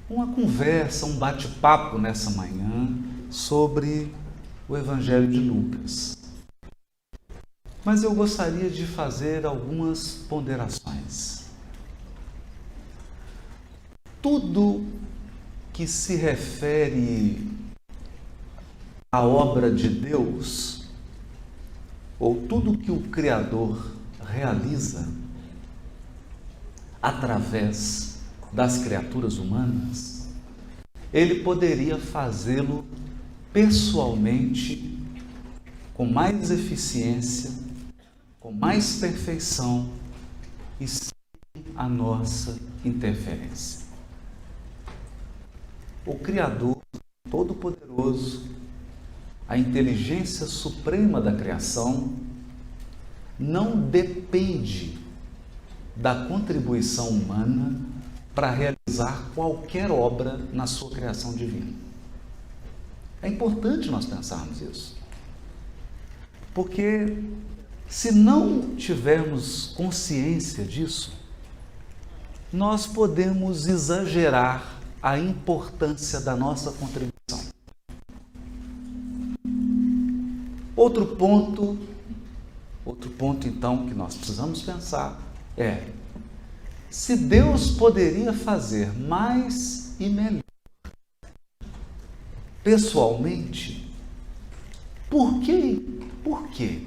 uma conversa, um bate-papo nessa manhã sobre o Evangelho de Lucas. Mas eu gostaria de fazer algumas ponderações. Tudo que se refere à obra de Deus, ou tudo que o Criador realiza através das criaturas humanas, ele poderia fazê-lo pessoalmente, com mais eficiência, com mais perfeição e sem a nossa interferência. O Criador Todo-Poderoso, a inteligência suprema da criação, não depende da contribuição humana para realizar qualquer obra na sua criação divina. É importante nós pensarmos isso, porque se não tivermos consciência disso, nós podemos exagerar a importância da nossa contribuição. Outro ponto então que nós precisamos pensar é: se Deus poderia fazer mais e melhor pessoalmente, por que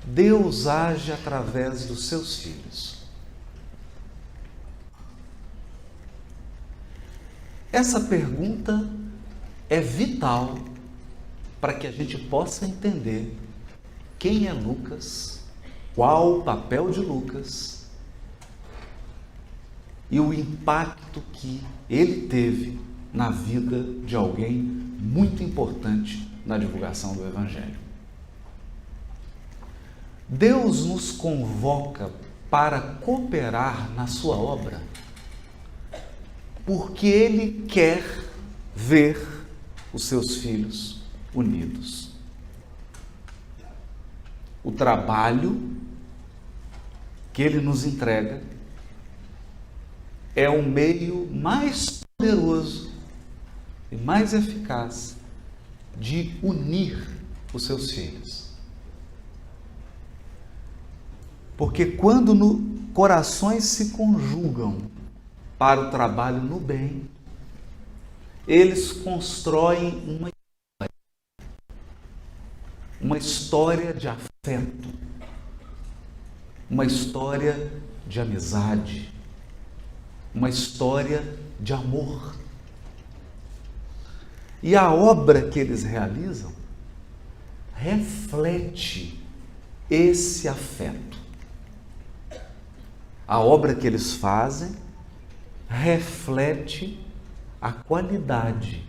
Deus age através dos seus filhos? Essa pergunta é vital para que a gente possa entender quem é Lucas, qual o papel de Lucas e o impacto que ele teve na vida de alguém muito importante na divulgação do Evangelho. Deus nos convoca para cooperar na sua obra porque Ele quer ver os seus filhos unidos. O trabalho que Ele nos entrega é o meio mais poderoso e mais eficaz de unir os seus filhos. Porque quando corações se conjugam para o trabalho no bem, eles constroem uma história de afeto, uma história de amizade, uma história de amor. E a obra que eles realizam reflete esse afeto. A obra que eles fazem reflete a qualidade,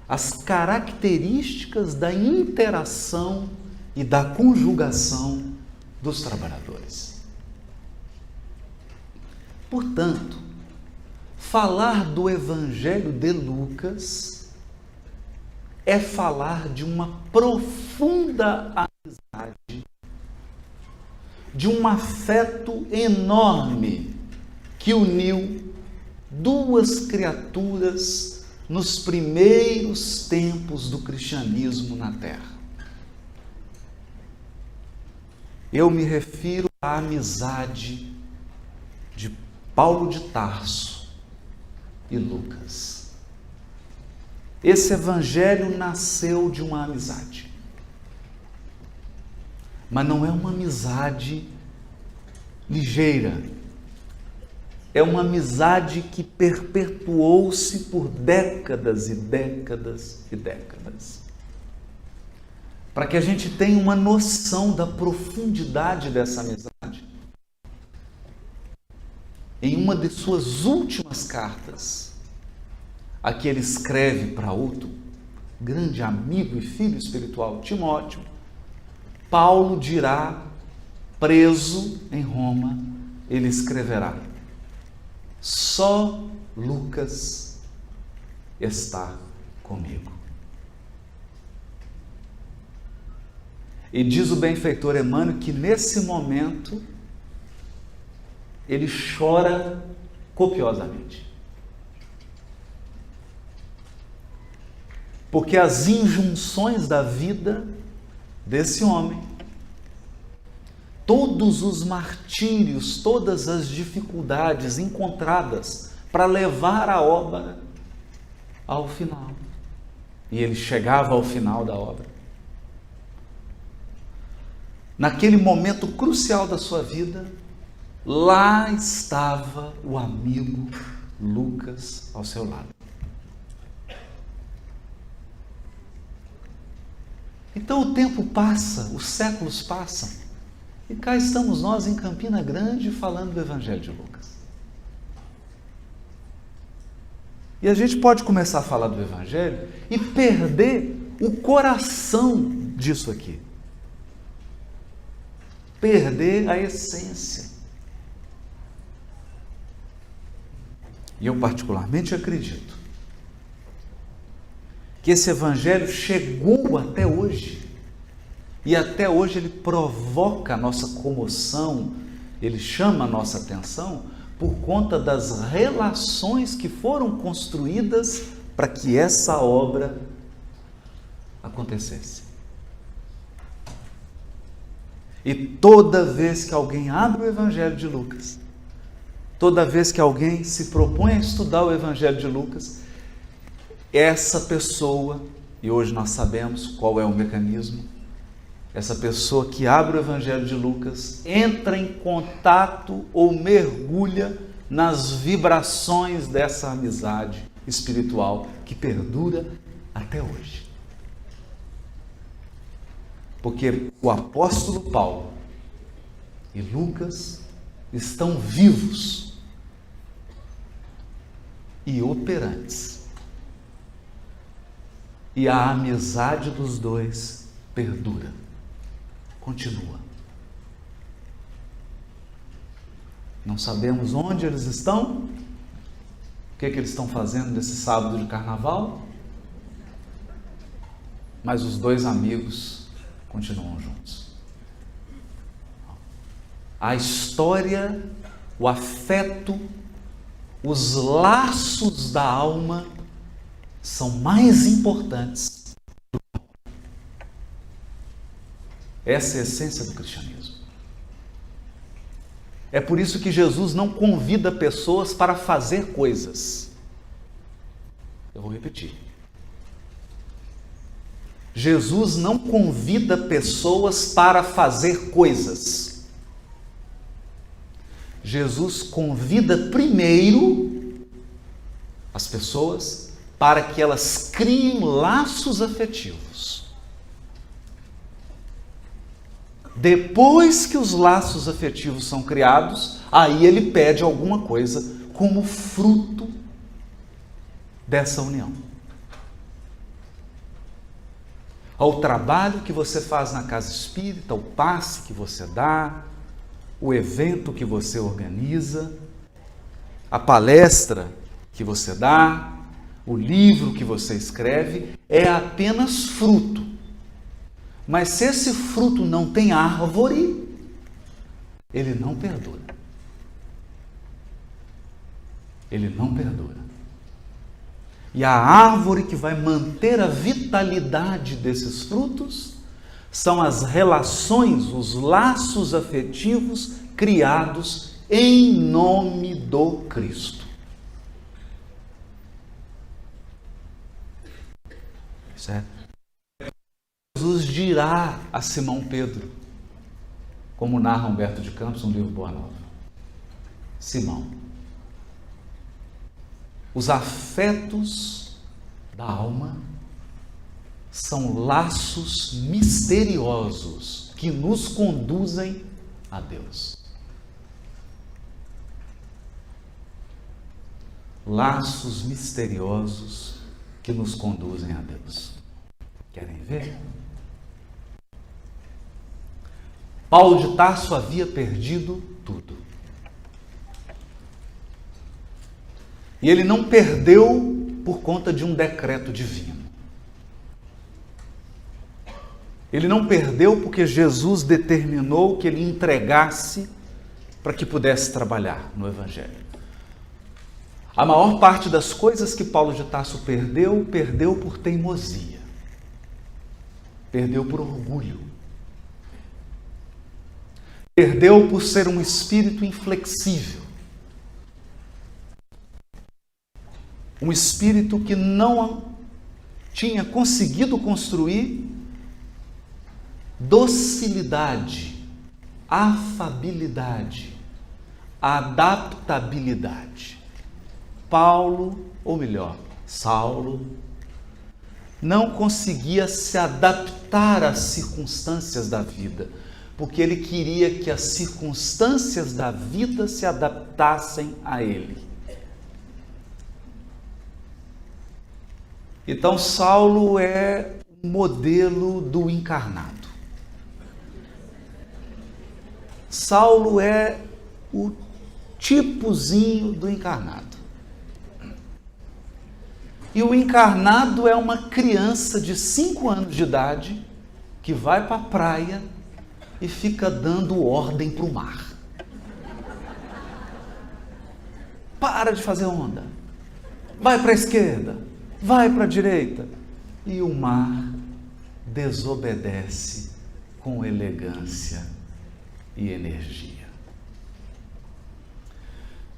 as características da interação e da conjugação dos trabalhadores. Portanto, falar do Evangelho de Lucas é falar de uma profunda amizade, de um afeto enorme que uniu duas criaturas nos primeiros tempos do cristianismo na Terra. Eu me refiro à amizade de Paulo de Tarso e Lucas. Esse evangelho nasceu de uma amizade. Mas não é uma amizade ligeira. É uma amizade que perpetuou-se por décadas e décadas e décadas. Para que a gente tenha uma noção da profundidade dessa amizade, em uma de suas últimas cartas, a que ele escreve para outro grande amigo e filho espiritual, Timóteo, Paulo dirá, preso em Roma, ele escreverá: só Lucas está comigo. E diz o benfeitor Emmanuel que nesse momento ele chora copiosamente. Porque as injunções da vida desse homem, todos os martírios, todas as dificuldades encontradas para levar a obra ao final. E ele chegava ao final da obra. Naquele momento crucial da sua vida, lá estava o amigo Lucas ao seu lado. Então o tempo passa, os séculos passam, e cá estamos nós em Campina Grande falando do Evangelho de Lucas. E a gente pode começar a falar do Evangelho e perder o coração disso aqui. Perder a essência. E eu particularmente acredito que esse Evangelho chegou até hoje, e até hoje ele provoca a nossa comoção, ele chama a nossa atenção por conta das relações que foram construídas para que essa obra acontecesse. E toda vez que alguém abre o Evangelho de Lucas, toda vez que alguém se propõe a estudar o Evangelho de Lucas, essa pessoa, e hoje nós sabemos qual é o mecanismo, essa pessoa que abre o Evangelho de Lucas entra em contato ou mergulha nas vibrações dessa amizade espiritual que perdura até hoje. Porque o apóstolo Paulo e Lucas estão vivos e operantes. E a amizade dos dois perdura, continua. Não sabemos onde eles estão, o que eles estão fazendo nesse sábado de carnaval, mas os dois amigos continuam juntos. A história, o afeto, os laços da alma são mais importantes. Essa é a essência do cristianismo. É por isso que Jesus não convida pessoas para fazer coisas. Eu vou repetir. Jesus não convida pessoas para fazer coisas. Jesus convida primeiro as pessoas para que elas criem laços afetivos. Depois que os laços afetivos são criados, aí ele pede alguma coisa como fruto dessa união. Ao trabalho que você faz na casa espírita, o passe que você dá, o evento que você organiza, a palestra que você dá, o livro que você escreve, é apenas fruto. Mas se esse fruto não tem árvore, ele não perdura. Ele não perdura. E a árvore que vai manter a vitalidade desses frutos são as relações, os laços afetivos criados em nome do Cristo. Certo? Jesus dirá a Simão Pedro, como narra Humberto de Campos no livro Boa Nova: Simão, os afetos da alma são laços misteriosos que nos conduzem a Deus. Laços misteriosos que nos conduzem a Deus. Querem ver? Paulo de Tarso havia perdido tudo. E ele não perdeu por conta de um decreto divino. Ele não perdeu porque Jesus determinou que ele entregasse para que pudesse trabalhar no Evangelho. A maior parte das coisas que Paulo de Tarso perdeu, perdeu por teimosia. Perdeu por orgulho. Perdeu por ser um espírito inflexível. Um espírito que não tinha conseguido construir docilidade, afabilidade, adaptabilidade. Saulo, não conseguia se adaptar às circunstâncias da vida, porque ele queria que as circunstâncias da vida se adaptassem a ele. Então, Saulo é o modelo do encarnado. Saulo é o tipozinho do encarnado. E o encarnado é uma criança de 5 anos de idade que vai para a praia e fica dando ordem para o mar. Para de fazer onda. Vai para a esquerda. Vai para a direita. E o mar desobedece com elegância e energia.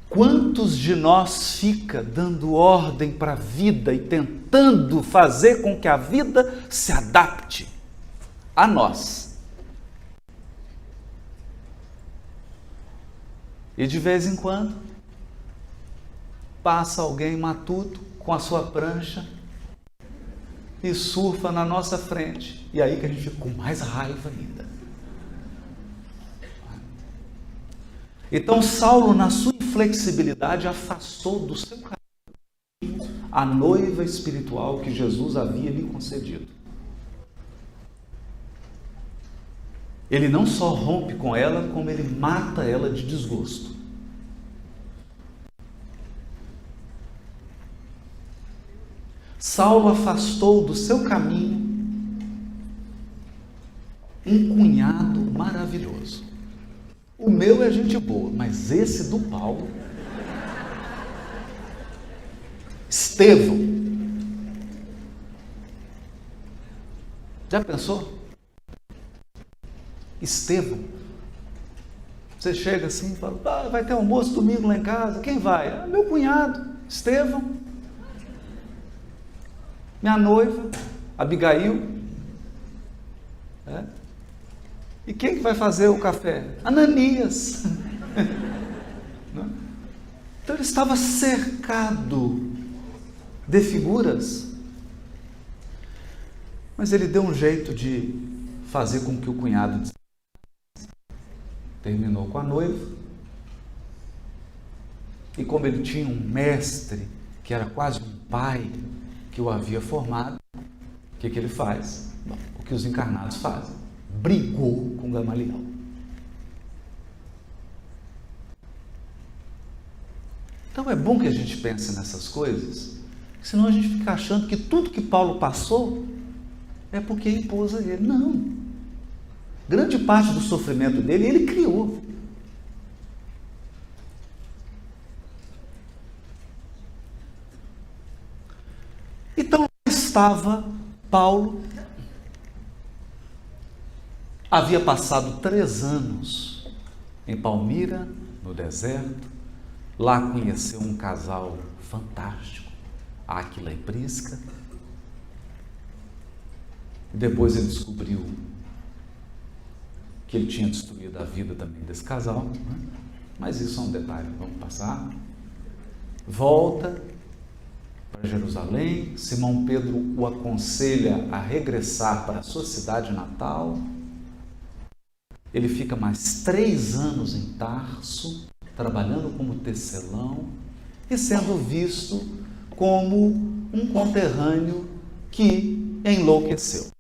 Quantos de nós fica dando ordem para a vida e tentando fazer com que a vida se adapte a nós? E de vez em quando passa alguém matuto com a sua prancha e surfa na nossa frente. E aí que a gente fica com mais raiva ainda. Então Saulo, na sua inflexibilidade, afastou do seu caminho a noiva espiritual que Jesus havia lhe concedido. Ele não só rompe com ela, como ele mata ela de desgosto. Saulo afastou do seu caminho um cunhado maravilhoso. O meu é gente boa, mas esse do Paulo, Estevão. Já pensou? Estevão. Você chega assim e fala, vai ter almoço domingo lá em casa, quem vai? Meu cunhado, Estevão. Minha noiva, Abigail. E quem que vai fazer o café? Ananias. Então ele estava cercado de figuras, mas ele deu um jeito de fazer com que o cunhado terminou com a noiva. E como ele tinha um mestre que era quase um pai que o havia formado, o que ele faz? Bom, o que os encarnados fazem. Brigou com Gamaliel. Então é bom que a gente pense nessas coisas, senão a gente fica achando que tudo que Paulo passou é porque impôs a ele. Não. Grande parte do sofrimento dele ele criou. Então estava Paulo. Havia passado 3 anos em Palmira, no deserto. Lá conheceu um casal fantástico, Áquila e Prisca. E depois ele descobriu que ele tinha destruído a vida também desse casal. Mas isso é um detalhe, vamos passar. Volta para Jerusalém. Simão Pedro o aconselha a regressar para a sua cidade natal. Ele fica mais 3 anos em Tarso, trabalhando como tecelão e sendo visto como um conterrâneo que enlouqueceu.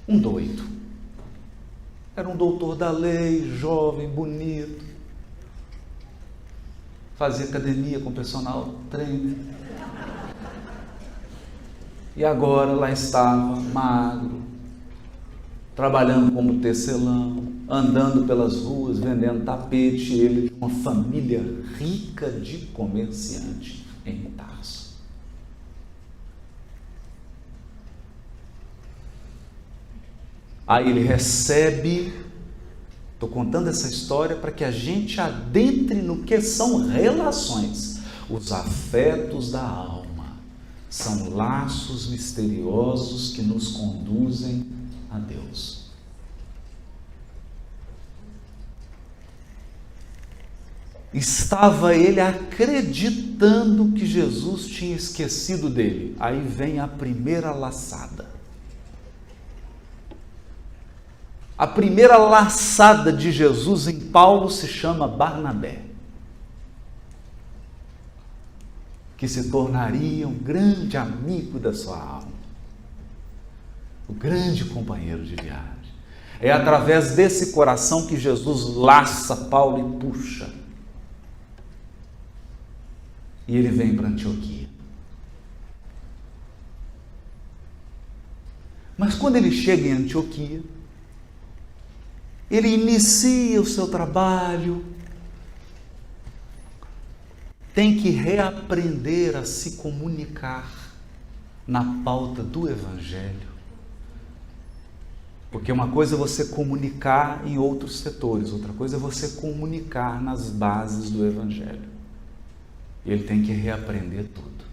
Um doido. Era um doutor da lei, jovem, bonito. Fazia academia com personal trainer. E agora lá estava, magro, trabalhando como tecelão, andando pelas ruas, vendendo tapete, ele de uma família rica de comerciante em Tarso. Aí ele recebe, estou contando essa história para que a gente adentre no que são relações. Os afetos da alma são laços misteriosos que nos conduzem a Deus. Estava ele acreditando que Jesus tinha esquecido dele. Aí vem a primeira laçada. A primeira laçada de Jesus em Paulo se chama Barnabé, que se tornaria um grande amigo da sua alma, o grande companheiro de viagem. É através desse coração que Jesus laça Paulo e puxa. E ele vem para Antioquia. Mas quando ele chega em Antioquia, ele inicia o seu trabalho, tem que reaprender a se comunicar na pauta do Evangelho. Porque uma coisa é você comunicar em outros setores, outra coisa é você comunicar nas bases do Evangelho. E ele tem que reaprender tudo.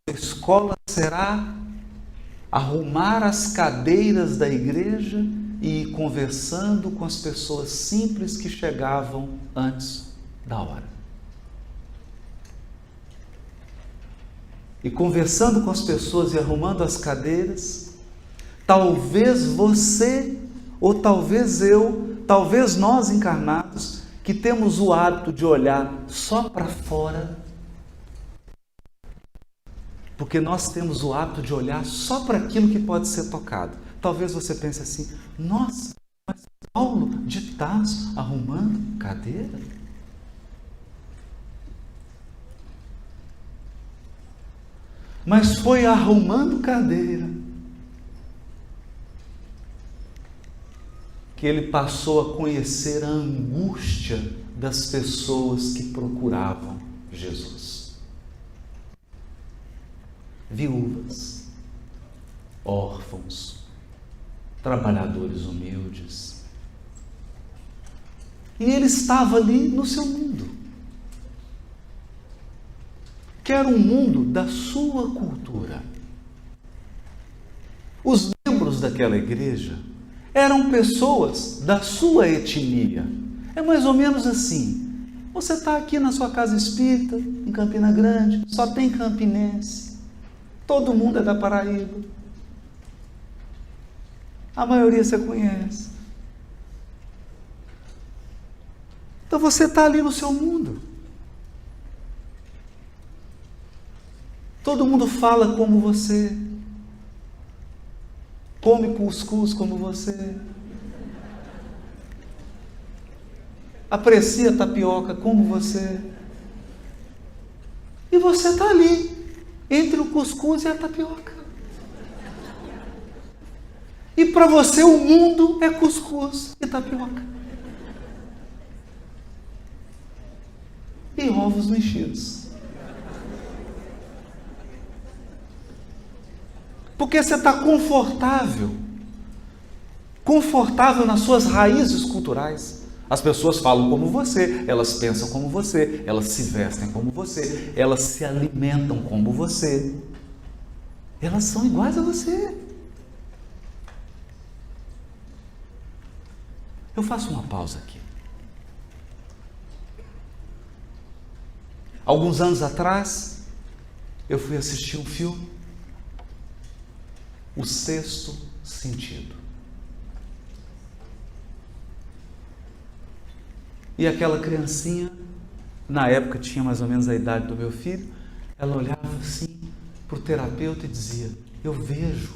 A escola será arrumar as cadeiras da igreja e ir conversando com as pessoas simples que chegavam antes da hora. E conversando com as pessoas e arrumando as cadeiras, talvez você, ou talvez eu, talvez nós encarnados, que temos o hábito de olhar só para fora, porque nós temos o hábito de olhar só para aquilo que pode ser tocado. Talvez você pense assim, nossa, mas Paulo de Tarso arrumando cadeira? Mas foi arrumando cadeira que ele passou a conhecer a angústia das pessoas que procuravam Jesus. Viúvas, órfãos, trabalhadores humildes. E ele estava ali no seu mundo, que era um mundo da sua cultura. Os membros daquela igreja eram pessoas da sua etnia. É mais ou menos assim. Você está aqui na sua casa espírita, em Campina Grande, só tem campinense. Todo mundo é da Paraíba. A maioria você conhece. Então você está ali no seu mundo. Todo mundo fala como você. Come cuscuz como você. Aprecia tapioca como você. E você está ali, entre o cuscuz e a tapioca. E para você o mundo é cuscuz e tapioca. E ovos mexidos. Porque você está confortável nas suas raízes culturais. As pessoas falam como você, elas pensam como você, elas se vestem como você, elas se alimentam como você. Elas são iguais a você. Eu faço uma pausa aqui. Alguns anos atrás, eu fui assistir um filme, O Sexto Sentido. E aquela criancinha, na época tinha mais ou menos a idade do meu filho, ela olhava assim para o terapeuta e dizia: eu vejo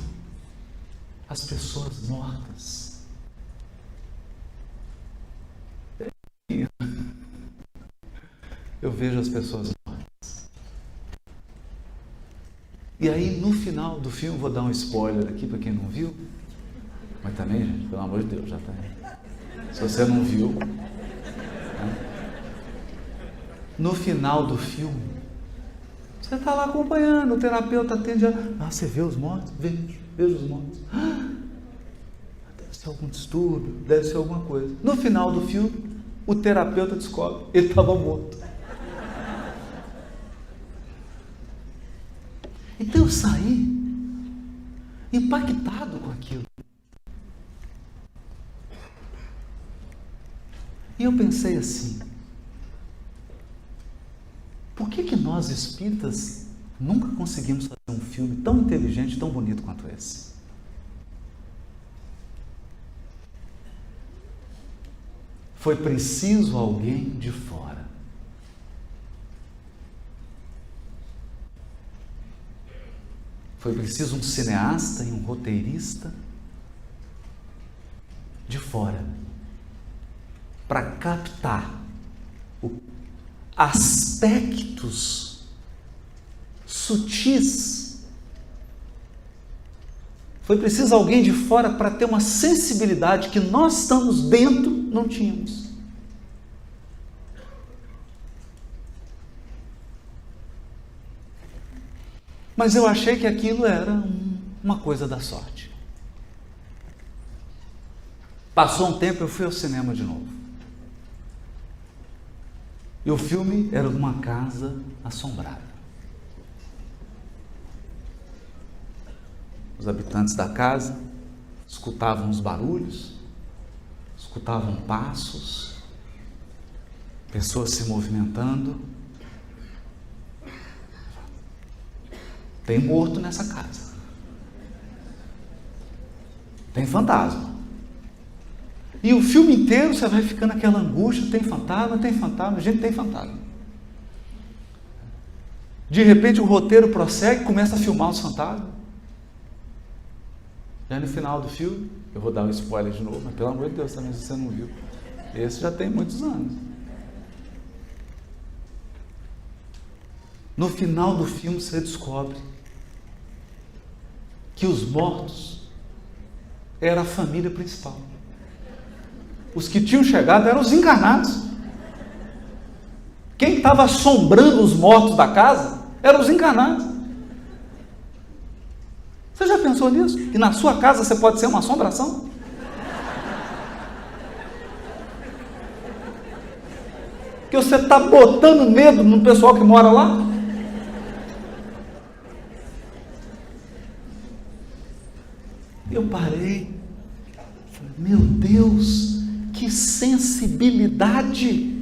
as pessoas mortas. Eu vejo as pessoas mortas. E aí, no final do filme, vou dar um spoiler aqui para quem não viu, mas também, gente, pelo amor de Deus, já tá aí. Se você não viu, né? No final do filme, você está lá acompanhando, o terapeuta atende, você vê os mortos? Vejo os mortos. Deve ser algum distúrbio, deve ser alguma coisa. No final do filme, o terapeuta descobre, ele estava morto. Então eu saí impactado com aquilo. E eu pensei assim, por que nós espíritas nunca conseguimos fazer um filme tão inteligente, tão bonito quanto esse? Foi preciso alguém de fora. Foi preciso um cineasta e um roteirista de fora para captar aspectos sutis. Foi preciso alguém de fora para ter uma sensibilidade que nós estamos dentro, não tínhamos. Mas eu achei que aquilo era uma coisa da sorte. Passou um tempo, eu fui ao cinema de novo. E o filme era de uma casa assombrada. Os habitantes da casa escutavam os barulhos, escutavam passos, pessoas se movimentando. Tem morto nessa casa. Tem fantasma. E o filme inteiro você vai ficando naquela angústia, tem fantasma, gente, tem fantasma. De repente o roteiro prossegue, começa a filmar os fantasmas. Já no final do filme, eu vou dar um spoiler de novo, mas pelo amor de Deus também, se você não viu, esse já tem muitos anos. No final do filme você descobre que os mortos era a família principal. Os que tinham chegado eram os encarnados. Quem estava assombrando os mortos da casa eram os encarnados. Você já pensou nisso? Que na sua casa você pode ser uma assombração? Que você está botando medo no pessoal que mora lá? Eu parei, falei, meu Deus, que sensibilidade!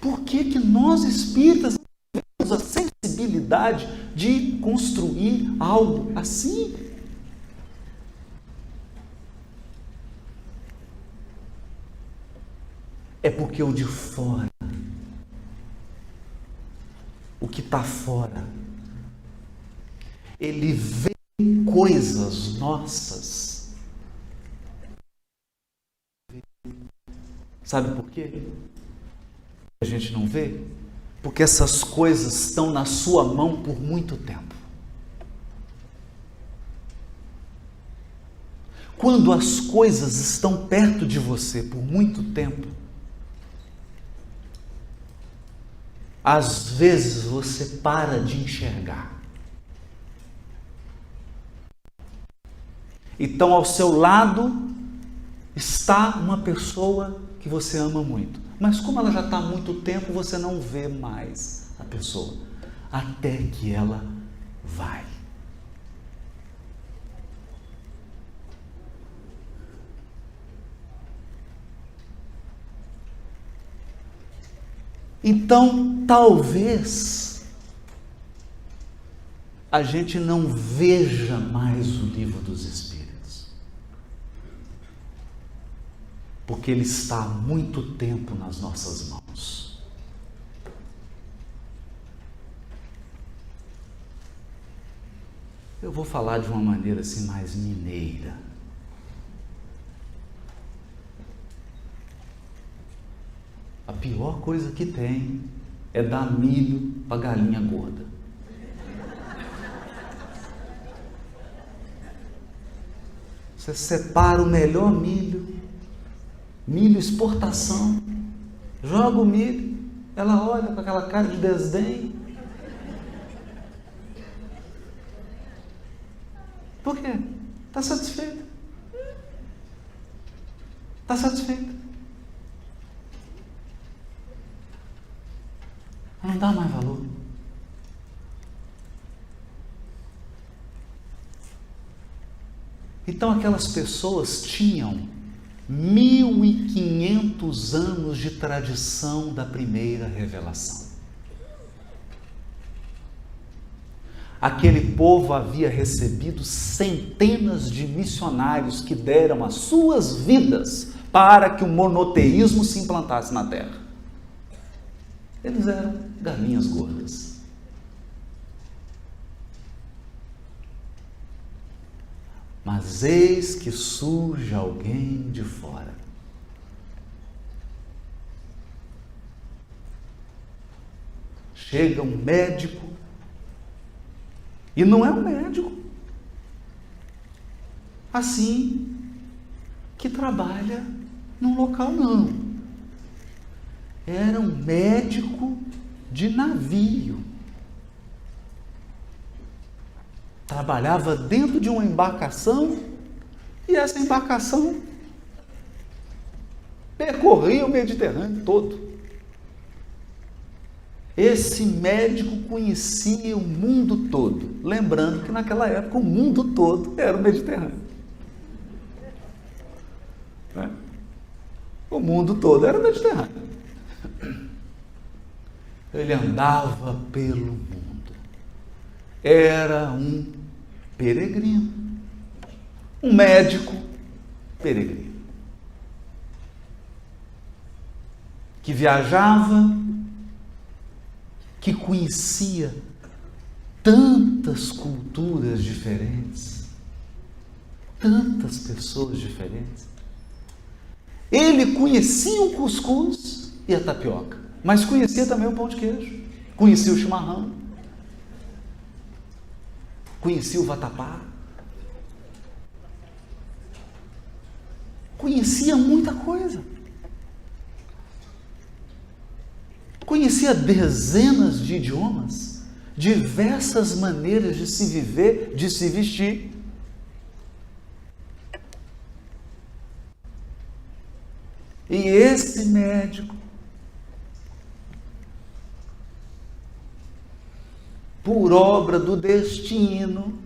Por que nós espíritas não temos a sensibilidade de construir algo assim? É porque o de fora, o que está fora, ele vê coisas nossas. Sabe por quê? A gente não vê? Porque essas coisas estão na sua mão por muito tempo. Quando as coisas estão perto de você por muito tempo, às vezes você para de enxergar. Então, ao seu lado está uma pessoa que você ama muito. Mas como ela já está há muito tempo, você não vê mais a pessoa. Até que ela vai. Então, talvez a gente não veja mais o Livro dos Espíritos, porque ele está há muito tempo nas nossas mãos. Eu vou falar de uma maneira assim mais mineira. A pior coisa que tem é dar milho para galinha gorda. Você separa o melhor milho, milho exportação, joga o milho, ela olha com aquela cara de desdém. Por quê? Está satisfeita. Está satisfeita. Não dá mais valor. Então aquelas pessoas tinham 1.500 anos de tradição da primeira revelação. Aquele povo havia recebido centenas de missionários que deram as suas vidas para que o monoteísmo se implantasse na terra. Eles eram galinhas gordas. Mas eis que surge alguém de fora. Chega um médico, e não é um médico assim que trabalha num local, não. Era um médico de navio. Trabalhava dentro de uma embarcação, e essa embarcação percorria o Mediterrâneo todo. Esse médico conhecia o mundo todo, lembrando que naquela época o mundo todo era o Mediterrâneo. O mundo todo era o Mediterrâneo. Ele andava pelo mundo. Era um peregrino, um médico peregrino, que viajava, que conhecia tantas culturas diferentes, tantas pessoas diferentes. Ele conhecia o cuscuz e a tapioca, mas conhecia também o pão de queijo, conhecia o chimarrão, conhecia o vatapá, conhecia muita coisa. Conhecia dezenas de idiomas, diversas maneiras de se viver, de se vestir. E esse médico, por obra do destino,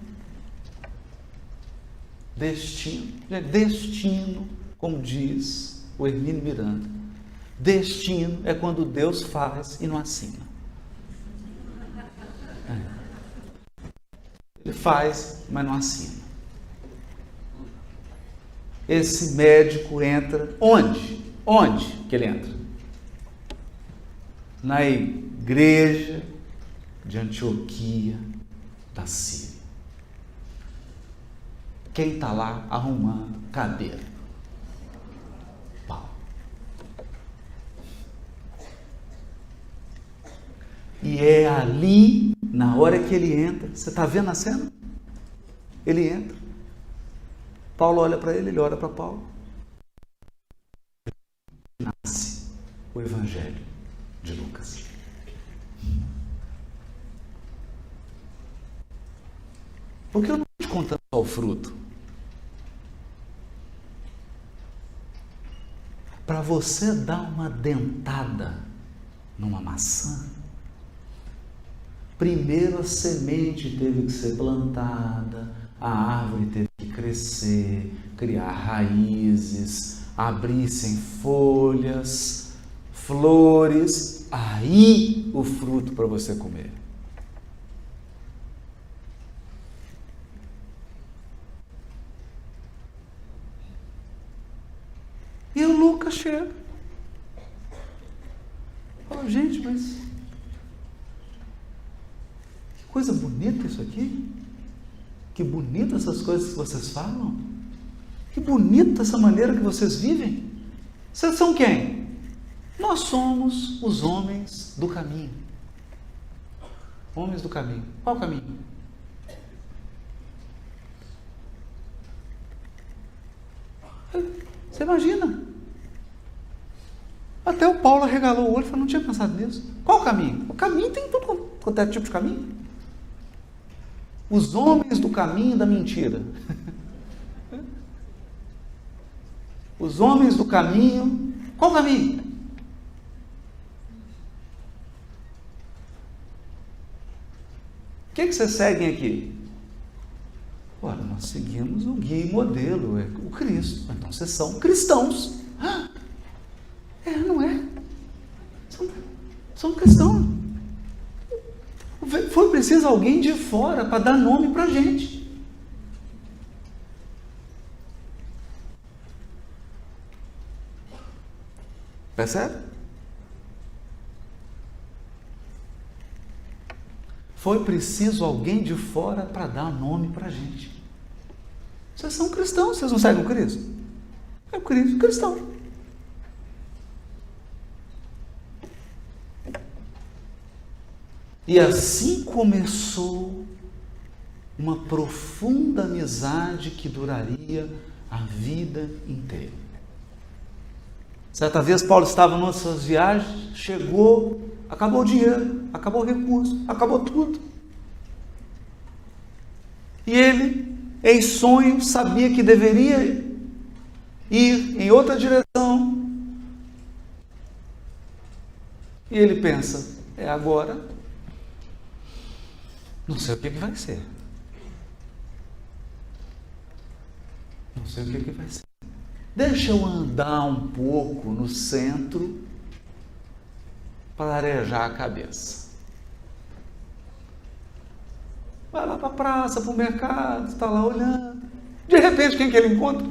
como diz o Hermínio Miranda, destino é quando Deus faz e não assina. Ele faz, mas não assina. Esse médico entra onde? Onde que ele entra? Na igreja de Antioquia da Síria. Quem está lá arrumando cadeira? Paulo. E é ali, na hora que ele entra, você está vendo a cena? Ele entra. Paulo olha para ele olha para Paulo. Nasce o Evangelho de Lucas. Porque eu não estou te contando só o fruto. Para você dar uma dentada numa maçã, primeiro a semente teve que ser plantada, a árvore teve que crescer, criar raízes, abrir-se em folhas, flores, aí o fruto para você comer. E o Lucas chega. Fala, gente, mas que coisa bonita isso aqui. Que bonita essas coisas que vocês falam. Que bonita essa maneira que vocês vivem. Vocês são quem? Nós somos os homens do caminho. Homens do caminho. Qual caminho? Você imagina? Até o Paulo arregalou o olho e falou, não tinha pensado nisso. Qual o caminho? O caminho tem tudo quanto é tipo de caminho. Os homens do caminho da mentira. Os homens do caminho. Qual o caminho? O que vocês seguem aqui? Ora, nós seguimos o guia e modelo, o Cristo. Então vocês são cristãos. Não é? São cristãos. Foi preciso alguém de fora para dar nome para a gente. Percebe? Foi preciso alguém de fora para dar nome para a gente. Vocês são cristãos, vocês não seguem o Cristo? É o Cristo, cristão. E assim começou uma profunda amizade que duraria a vida inteira. Certa vez Paulo estava em uma de suas viagens, chegou, acabou o dinheiro, acabou o recurso, acabou tudo. E ele, em sonho, sabia que deveria ir em outra direção. E ele pensa, é agora. Não sei o que vai ser. Não sei o que vai ser. Deixa eu andar um pouco no centro para arejar a cabeça. Vai lá para a praça, para o mercado, está lá olhando. De repente, quem que ele encontra?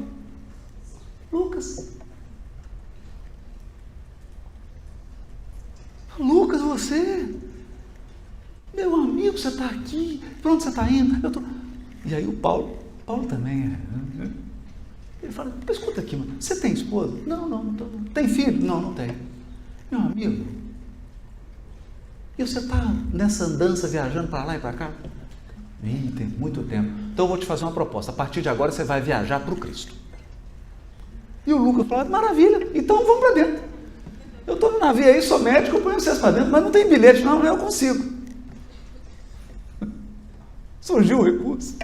Lucas. Lucas, você? Meu amigo, você está aqui? Para onde você está indo? E aí o Paulo também ele fala, escuta aqui, mano, você tem esposa? Não tô. Tem filho? Não tem. Meu amigo, e você está nessa andança viajando para lá e para cá? Tem muito tempo. Então eu vou te fazer uma proposta. A partir de agora você vai viajar para o Cristo. E o Lucas falou, maravilha, então vamos para dentro. Eu estou no navio aí, sou médico, eu ponho vocês para dentro, mas não tem bilhete, não eu consigo. Surgiu o recurso.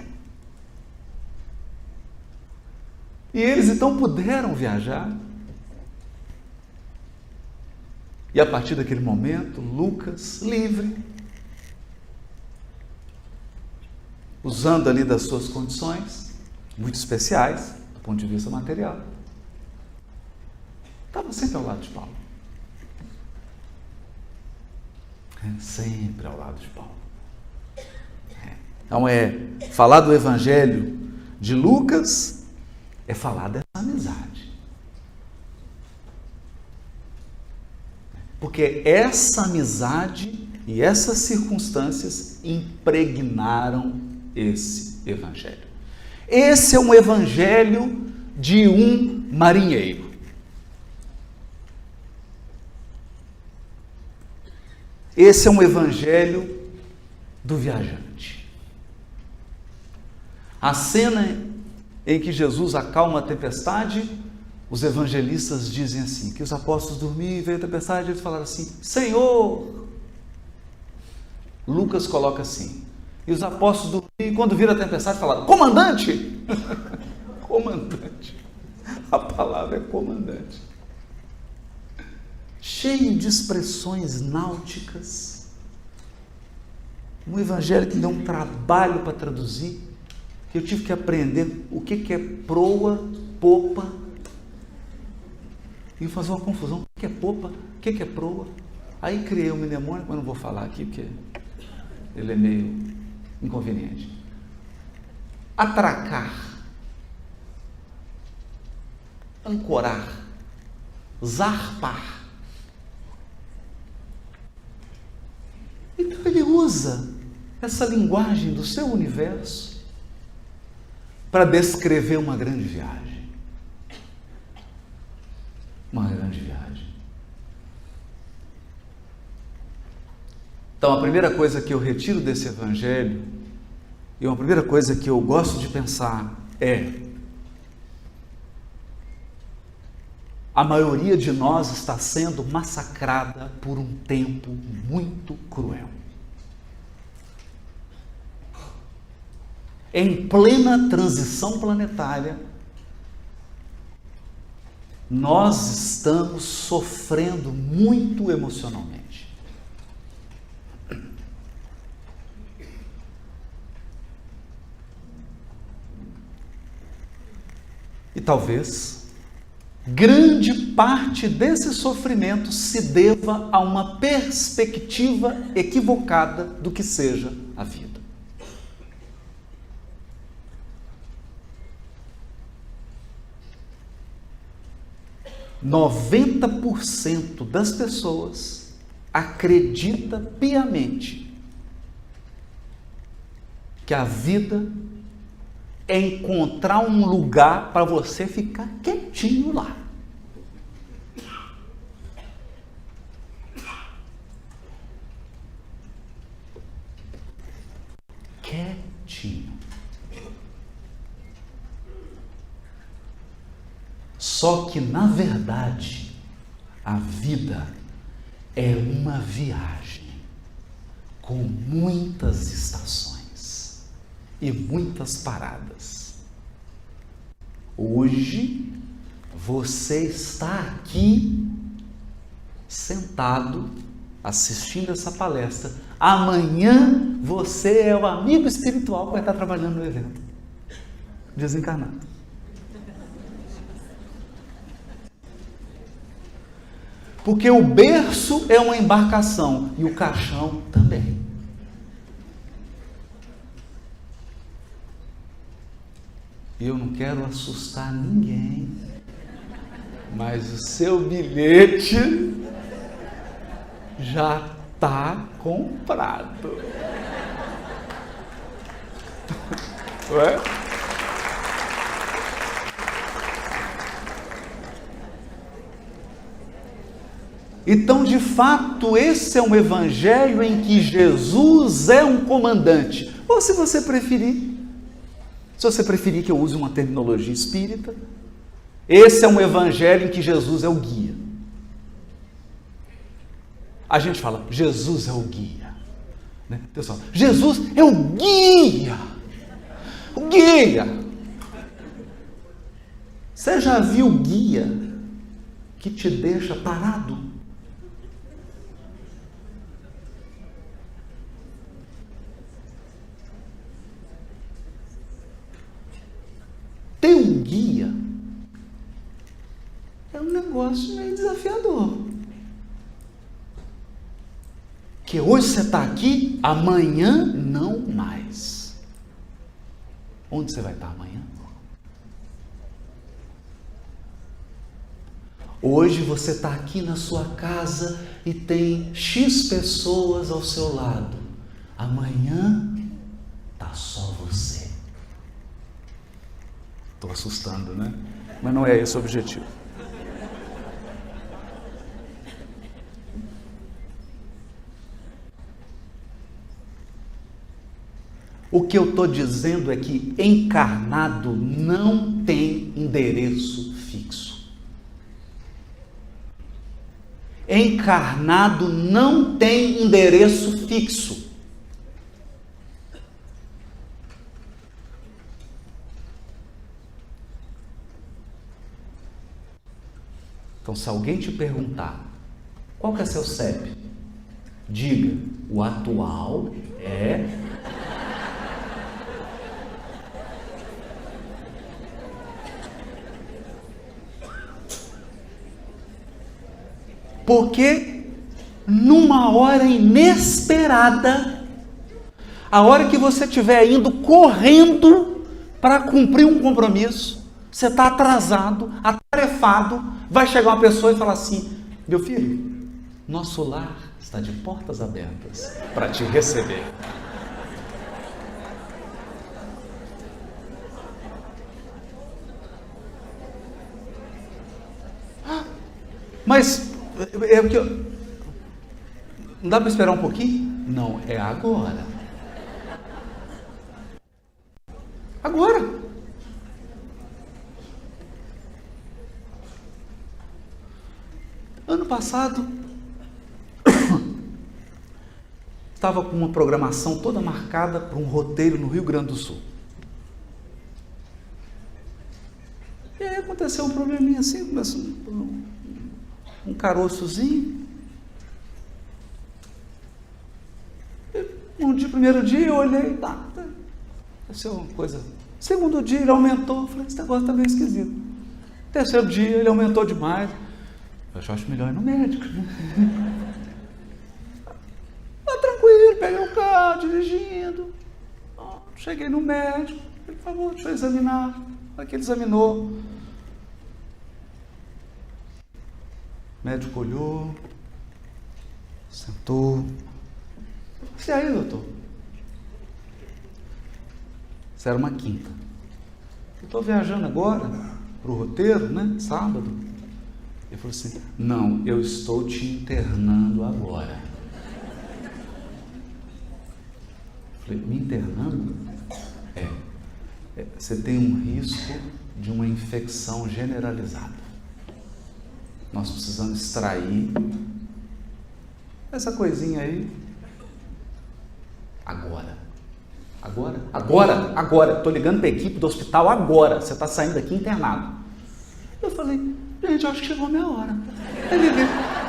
E eles então puderam viajar. E a partir daquele momento, Lucas, livre, usando ali das suas condições, muito especiais, do ponto de vista material, estava sempre ao lado de Paulo. Sempre ao lado de Paulo. Então falar do Evangelho de Lucas é falar dessa amizade. Porque essa amizade e essas circunstâncias impregnaram esse Evangelho. Esse é um Evangelho de um marinheiro. Esse é um Evangelho do viajante. A cena em que Jesus acalma a tempestade, os evangelistas dizem assim, que os apóstolos dormiam e veio a tempestade, eles falaram assim, Senhor! Lucas coloca assim, e os apóstolos dormiam e quando viram a tempestade falaram, comandante! Comandante. A palavra é comandante. Cheio de expressões náuticas. Um evangelho que deu um trabalho para traduzir, que eu tive que aprender o que é proa, popa, e fazer uma confusão. O que é popa? O que é proa? Aí criei um mnemônico, mas não vou falar aqui porque ele é meio inconveniente. Atracar, ancorar, zarpar. Então ele usa essa linguagem do seu universo para descrever uma grande viagem. Uma grande viagem. Então, a primeira coisa que eu retiro desse evangelho, e uma primeira coisa que eu gosto de pensar é a maioria de nós está sendo massacrada por um tempo muito cruel. Em plena transição planetária, nós estamos sofrendo muito emocionalmente. E talvez grande parte desse sofrimento se deva a uma perspectiva equivocada do que seja a vida. – 90% das pessoas acredita piamente que a vida é encontrar um lugar para você ficar quietinho lá. Quietinho. Só que, na verdade, a vida é uma viagem com muitas estações e muitas paradas. Hoje, você está aqui, sentado, assistindo essa palestra. Amanhã, você é o amigo espiritual que vai estar trabalhando no evento. Desencarnado. Porque o berço é uma embarcação e o caixão também. E eu não quero assustar ninguém, mas o seu bilhete já está comprado. Ué? Então, de fato, esse é um evangelho em que Jesus é um comandante. Ou, se você preferir que eu use uma terminologia espírita, esse é um evangelho em que Jesus é o guia. A gente fala, Jesus é o guia. Né? Pessoal, Jesus é o guia. O guia. Você já viu o guia que te deixa parado? Ter um guia é um negócio meio desafiador. Que hoje você está aqui, amanhã não mais. Onde você vai estar amanhã? Hoje você está aqui na sua casa e tem X pessoas ao seu lado. Amanhã está só você. Estou assustando, né? Mas não é esse o objetivo. O que eu estou dizendo é que encarnado não tem endereço fixo. Encarnado não tem endereço fixo. Então, se alguém te perguntar, qual que é seu CEP? Diga, o atual é... Porque numa hora inesperada, a hora que você estiver indo correndo para cumprir um compromisso, você está atrasado, atarefado, vai chegar uma pessoa e falar assim, meu filho, nosso lar está de portas abertas para te receber. Mas é o que não dá para esperar um pouquinho? Não, é agora. Agora. Ano passado, estava com uma programação toda marcada para um roteiro no Rio Grande do Sul. E aí aconteceu um probleminha assim, começou um caroçozinho. Primeiro dia eu olhei, tá, deve ser uma coisa. Segundo dia ele aumentou, eu falei, esse negócio está meio esquisito. Terceiro dia ele aumentou demais. Eu já acho melhor ir no médico, né? Tá tranquilo, peguei o carro, dirigindo. Cheguei no médico, por favor, deixa eu examinar. Aqui ele examinou. O médico olhou, sentou. E aí, doutor? Isso era uma quinta. Eu estou viajando agora para o roteiro, né? Sábado. Ele falou assim, não, eu estou te internando agora. Eu falei, me internando? Você tem um risco de uma infecção generalizada. Nós precisamos extrair essa coisinha aí agora. Estou ligando para a equipe do hospital agora. Você está saindo daqui internado. Eu falei, gente, acho que chegou a minha hora. Aí liguei,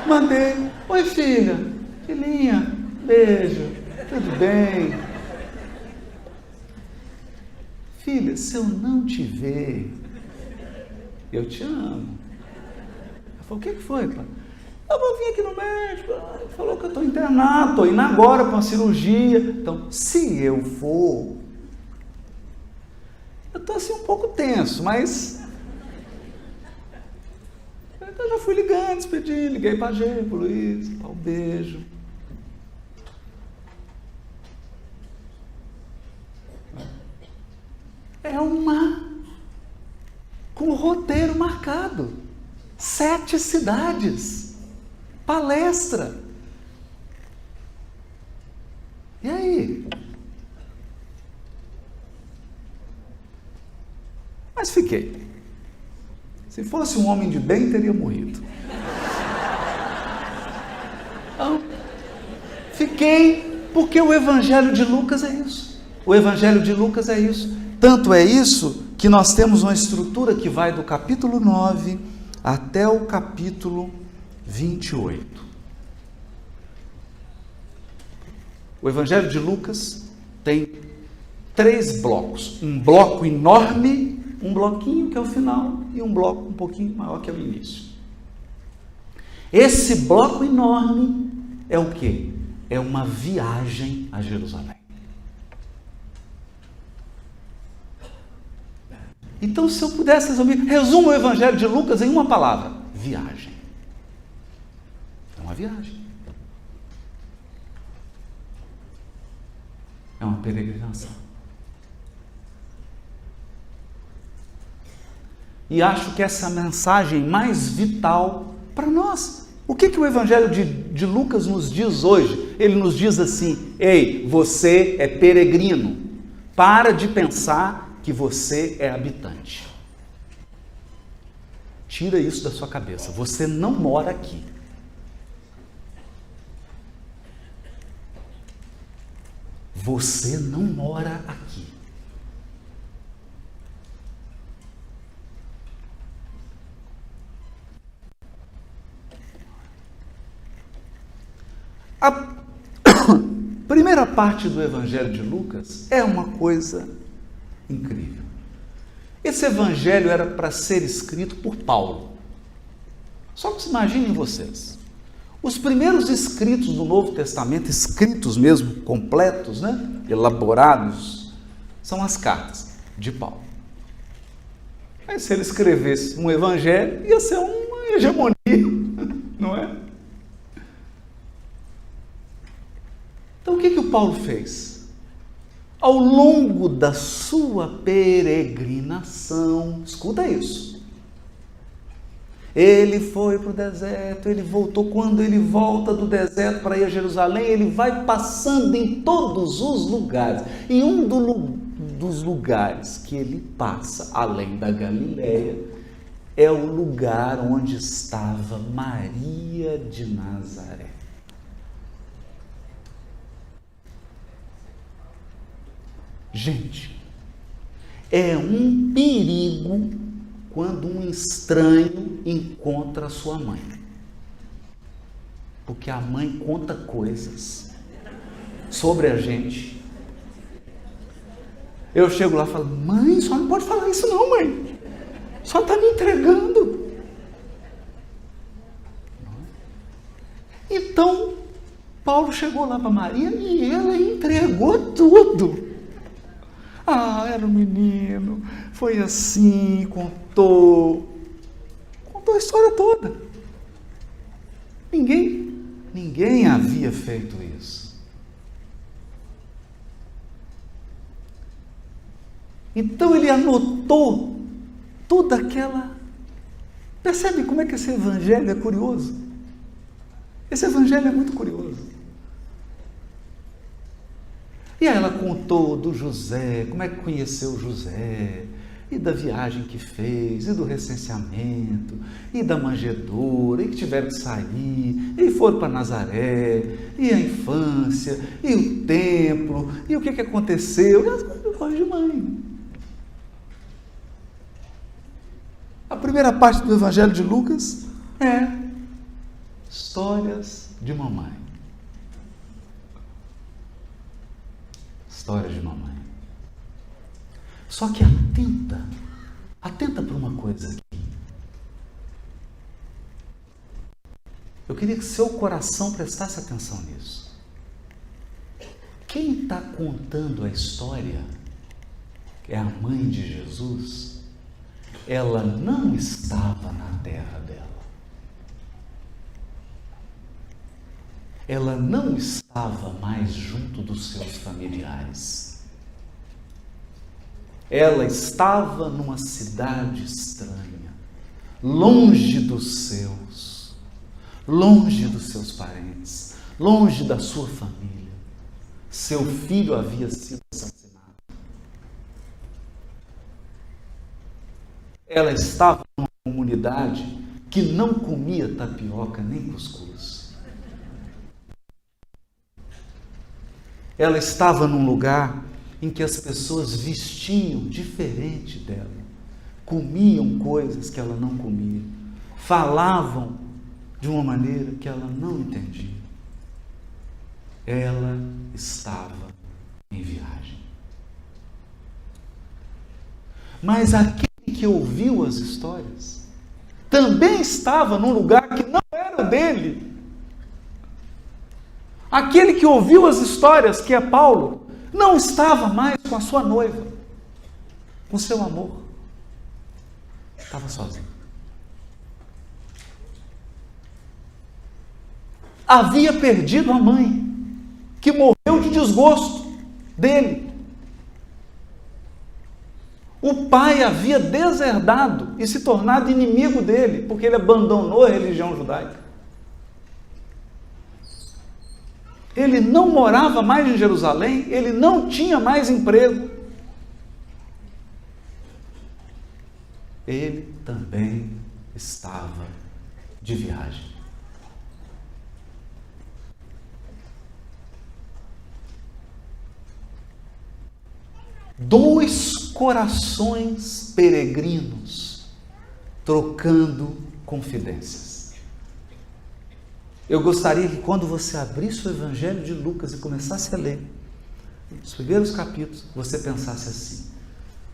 mandei, oi filha, filhinha, beijo, tudo bem? Filha, se eu não te ver, eu te amo. Ela falou, o que foi, pai? Eu vou vir aqui no médico, ele falou que eu estou internado, estou indo agora para uma cirurgia. Então, se eu for, eu estou assim um pouco tenso, mas eu já fui ligando, despedindo, liguei para a Gê, para o Luiz, para o beijo. Com o roteiro marcado, 7 cidades, palestra. E aí? Mas fiquei. Se fosse um homem de bem, teria morrido. Então, fiquei porque o Evangelho de Lucas é isso. O Evangelho de Lucas é isso. Tanto é isso que nós temos uma estrutura que vai do capítulo 9 até o capítulo 28. O Evangelho de Lucas tem 3 blocos. Um bloco enorme, um bloquinho que é o final e um bloco um pouquinho maior que é o início. Esse bloco enorme é o quê? É uma viagem a Jerusalém. Então, se eu pudesse resumir, resumo o Evangelho de Lucas em uma palavra: viagem. É uma viagem. É uma peregrinação. E acho que essa mensagem mais vital para nós. O que o Evangelho de Lucas nos diz hoje? Ele nos diz assim: ei, você é peregrino. Para de pensar que você é habitante. Tira isso da sua cabeça. Você não mora aqui. Você não mora aqui. A primeira parte do Evangelho de Lucas é uma coisa incrível. Esse evangelho era para ser escrito por Paulo. Só que imaginem vocês, os primeiros escritos do Novo Testamento, escritos mesmo, completos, né, elaborados, são as cartas de Paulo. Aí se ele escrevesse um evangelho, ia ser uma hegemonia, não é? Então o que o Paulo fez? Ao longo da sua peregrinação, escuta isso, ele foi para o deserto, ele voltou. Quando ele volta do deserto para ir a Jerusalém, ele vai passando em todos os lugares. E um dos lugares que ele passa, além da Galileia, é o lugar onde estava Maria de Nazaré. Gente, é um perigo quando um estranho encontra a sua mãe. Porque a mãe conta coisas sobre a gente. Eu chego lá e falo: mãe, só não pode falar isso não, mãe. Só está me entregando. Então, Paulo chegou lá para Maria e ela entregou tudo. Ah, era um menino, foi assim, contou a história toda. Ninguém havia feito isso. Então ele anotou toda aquela... Percebe como é que esse evangelho é curioso? Esse evangelho é muito curioso. E aí ela contou do José, como é que conheceu José, e da viagem que fez, e do recenseamento, e da manjedoura, e que tiveram que sair, e foram para Nazaré, e a infância, e o templo, e o que aconteceu, e as coisas de mãe. A primeira parte do Evangelho de Lucas é histórias de mamãe. Histórias de mamãe. Só que atenta para uma coisa aqui. Eu queria que seu coração prestasse atenção nisso. Quem está contando a história, que é a mãe de Jesus, ela não estava na terra dela. Ela não estava mais junto dos seus familiares. Ela estava numa cidade estranha, longe dos seus parentes, longe da sua família. Seu filho havia sido assassinado. Ela estava numa comunidade que não comia tapioca nem cuscuz. Ela estava num lugar em que as pessoas vestiam diferente dela, comiam coisas que ela não comia, falavam de uma maneira que ela não entendia. Ela estava em viagem. Mas aquele que ouviu as histórias também estava num lugar que não era o dele. Aquele que ouviu as histórias, que é Paulo, não estava mais com a sua noiva, com seu amor. Estava sozinho. Havia perdido a mãe, que morreu de desgosto dele. O pai havia deserdado e se tornado inimigo dele, porque ele abandonou a religião judaica. Ele não morava mais em Jerusalém, ele não tinha mais emprego. Ele também estava de viagem. Dois corações peregrinos trocando confidências. Eu gostaria que quando você abrisse o Evangelho de Lucas e começasse a ler os primeiros capítulos, você pensasse assim: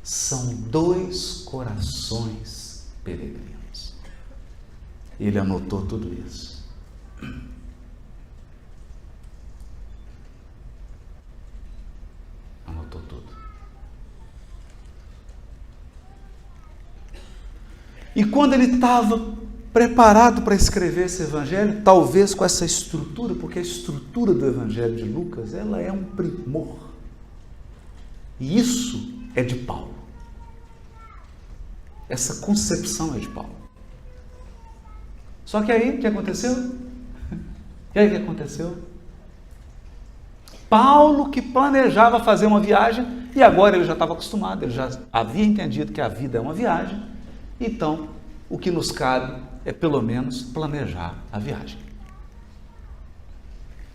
são dois corações peregrinos. Ele anotou tudo isso. Anotou tudo. E quando ele estava preparado para escrever esse evangelho, talvez com essa estrutura, porque a estrutura do Evangelho de Lucas, ela é um primor. E isso é de Paulo. Essa concepção é de Paulo. Só que aí, o que aconteceu? Paulo, que planejava fazer uma viagem, e agora ele já estava acostumado, ele já havia entendido que a vida é uma viagem, então o que nos cabe é pelo menos planejar a viagem.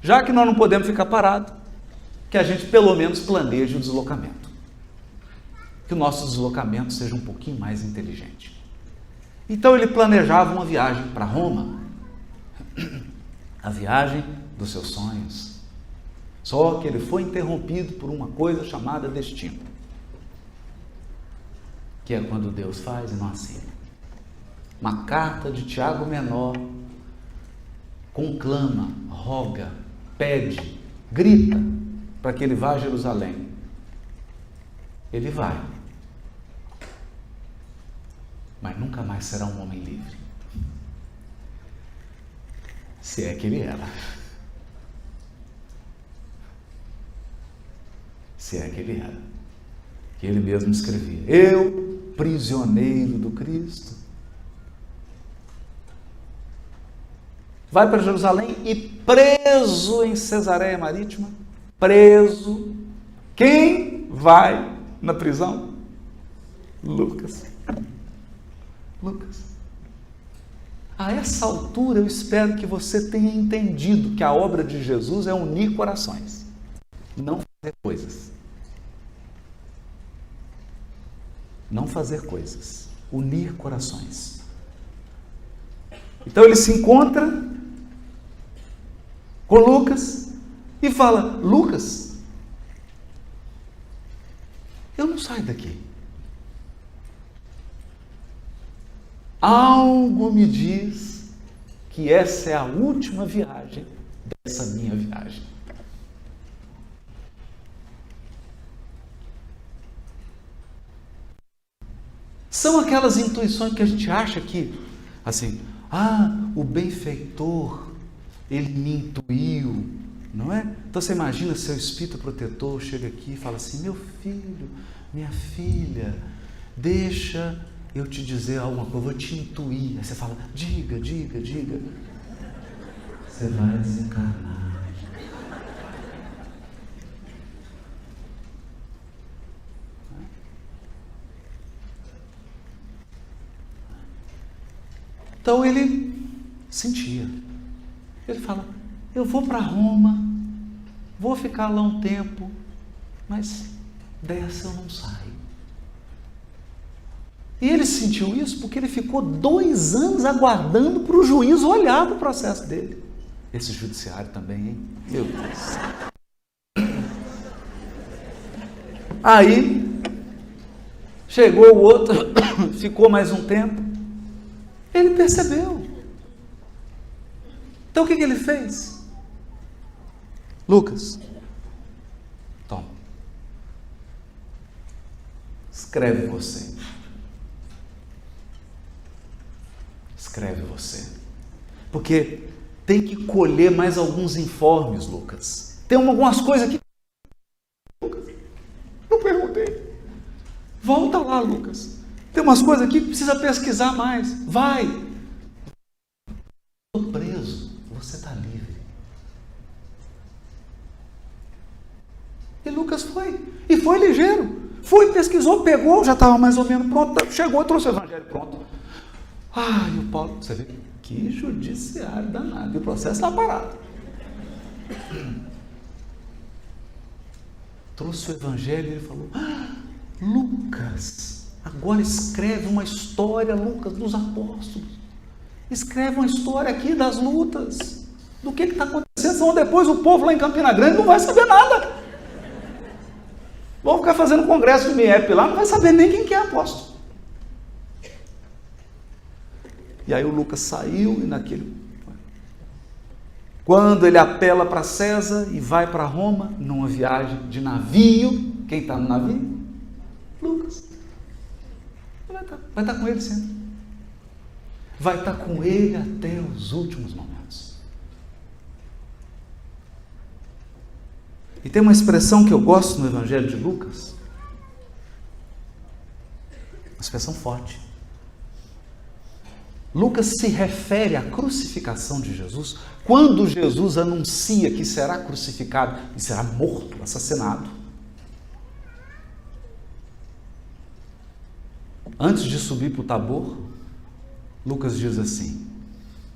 Já que nós não podemos ficar parados, que a gente pelo menos planeje o deslocamento. Que o nosso deslocamento seja um pouquinho mais inteligente. Então ele planejava uma viagem para Roma, a viagem dos seus sonhos. Só que ele foi interrompido por uma coisa chamada destino, que é quando Deus faz e não assina. Uma carta de Tiago Menor conclama, roga, pede, grita para que ele vá a Jerusalém. Ele vai, mas nunca mais será um homem livre. Se é que ele era. Se é que ele era. Que ele mesmo escrevia: eu, prisioneiro do Cristo. Vai para Jerusalém e preso em Cesareia Marítima. Preso. Quem vai na prisão? Lucas. Lucas. A essa altura eu espero que você tenha entendido que a obra de Jesus é unir corações, não fazer coisas. Não fazer coisas, unir corações. Então ele se encontra com Lucas e fala: Lucas, eu não saio daqui. Algo me diz que essa é a última viagem dessa minha viagem. São aquelas intuições que a gente acha que, assim, o benfeitor, ele me intuiu, não é? Então você imagina seu espírito protetor chega aqui e fala assim: meu filho, minha filha, deixa eu te dizer alguma coisa, eu vou te intuir. Aí você fala: diga, diga, diga. Você vai desencarnar. Então ele sentia. Ele fala: eu vou para Roma, vou ficar lá um tempo, mas dessa eu não saio. E ele sentiu isso porque ele ficou 2 anos aguardando para o juiz olhar para o processo dele. Esse judiciário também, hein? Meu Deus. Aí, chegou o outro, ficou mais um tempo, ele percebeu. Então o que ele fez? Lucas, toma, escreve você. Escreve você. Porque tem que colher mais alguns informes, Lucas. Tem algumas coisas aqui. Lucas, não perguntei. Volta lá, Lucas. Tem umas coisas aqui que precisa pesquisar mais. Vai. Estou preso. Você está livre. E Lucas foi. E foi ligeiro. Foi, pesquisou, pegou, já estava mais ou menos pronto. Chegou, trouxe o evangelho pronto. E o Paulo, você vê que judiciário danado. E o processo está parado. Trouxe o evangelho e ele falou: Lucas, agora escreve uma história, Lucas, dos apóstolos. Escreve uma história aqui das lutas. Do que está acontecendo. Senão depois o povo lá em Campina Grande não vai saber nada. Vão ficar fazendo congresso de MEP lá, não vai saber nem quem que é apóstolo. E aí o Lucas saiu e naquele... Quando ele apela para César e vai para Roma, numa viagem de navio, quem está no navio? Lucas. Vai estar com ele sempre. Vai estar com ele até os últimos momentos. E tem uma expressão que eu gosto no Evangelho de Lucas, uma expressão forte. Lucas se refere à crucificação de Jesus quando Jesus anuncia que será crucificado e será morto, assassinado. Antes de subir para o Tabor, Lucas diz assim: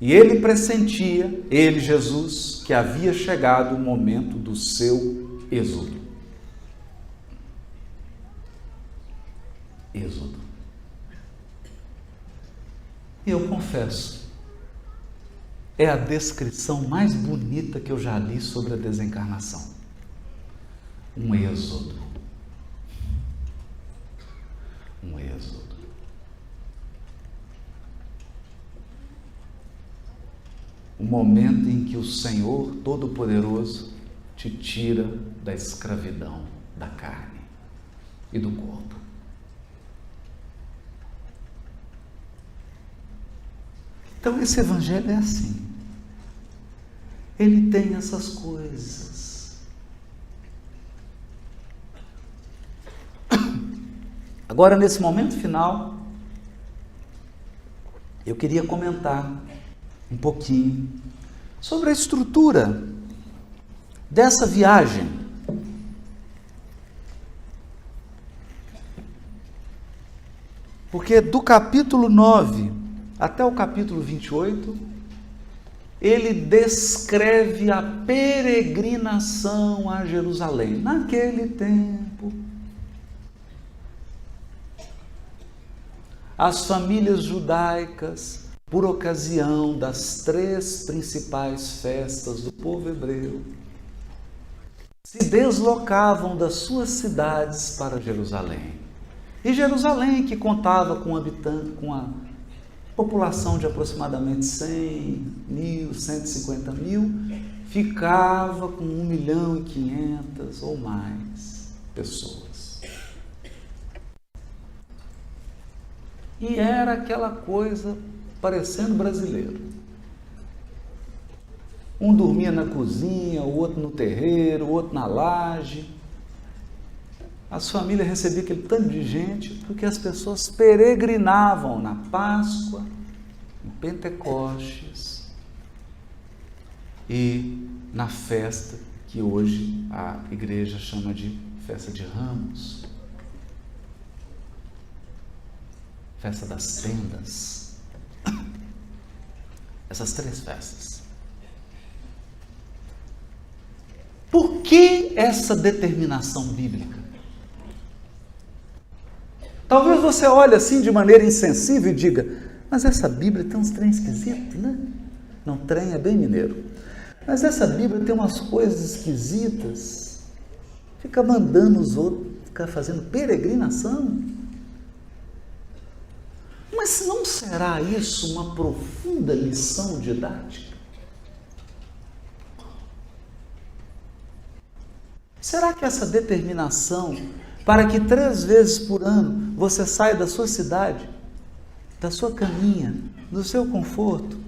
e ele pressentia, ele, Jesus, que havia chegado o momento do seu êxodo. Êxodo. E eu confesso, é a descrição mais bonita que eu já li sobre a desencarnação. Um êxodo. Um êxodo. O momento em que o Senhor Todo-Poderoso te tira da escravidão da carne e do corpo. Então esse evangelho é assim. Ele tem essas coisas. Agora, nesse momento final, eu queria comentar um pouquinho sobre a estrutura dessa viagem. Porque do capítulo 9 até o capítulo 28, ele descreve a peregrinação a Jerusalém. Naquele tempo, as famílias judaicas, por ocasião das 3 principais festas do povo hebreu, se deslocavam das suas cidades para Jerusalém. E Jerusalém, que contava com a população de aproximadamente 100.000, 150.000, ficava com 1.500.000 ou mais pessoas. E era aquela coisa parecendo brasileiro. Um dormia na cozinha, o outro no terreiro, o outro na laje. As famílias recebiam aquele tanto de gente porque as pessoas peregrinavam na Páscoa, em Pentecostes e na festa que hoje a igreja chama de Festa de Ramos, Festa das Tendas. Essas 3 festas. Por que essa determinação bíblica? Talvez você olhe assim de maneira insensível e diga: mas essa Bíblia tem uns trem esquisitos, né? Não, trem é bem mineiro. Mas essa Bíblia tem umas coisas esquisitas. Fica mandando os outros ficar fazendo peregrinação. Mas não será isso uma profunda lição didática? Será que essa determinação para que 3 vezes por ano você saia da sua cidade, da sua caminha, do seu conforto,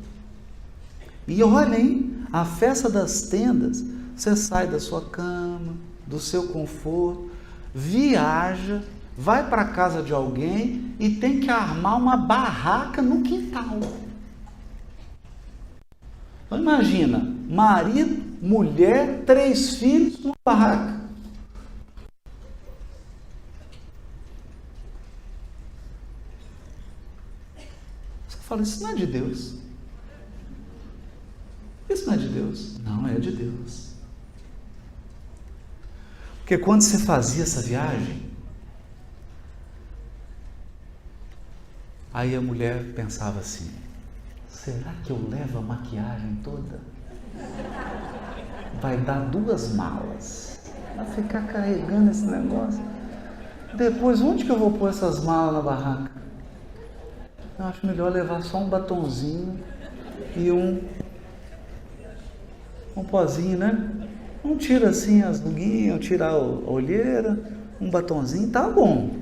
e olhem, a festa das tendas, você sai da sua cama, do seu conforto, viaja, vai para a casa de alguém e tem que armar uma barraca no quintal. Então imagina, marido, mulher, 3 filhos numa barraca. Você fala, isso não é de Deus. Isso não é de Deus. Não, é de Deus. Porque quando você fazia essa viagem, aí a mulher pensava assim, será que eu levo a maquiagem toda? Vai dar 2 malas. Vai ficar carregando esse negócio. Depois, onde que eu vou pôr essas malas na barraca? Eu acho melhor levar só um batonzinho e um pozinho, né? Um tira assim as ruguinhas, tira a olheira, um batonzinho, tá bom.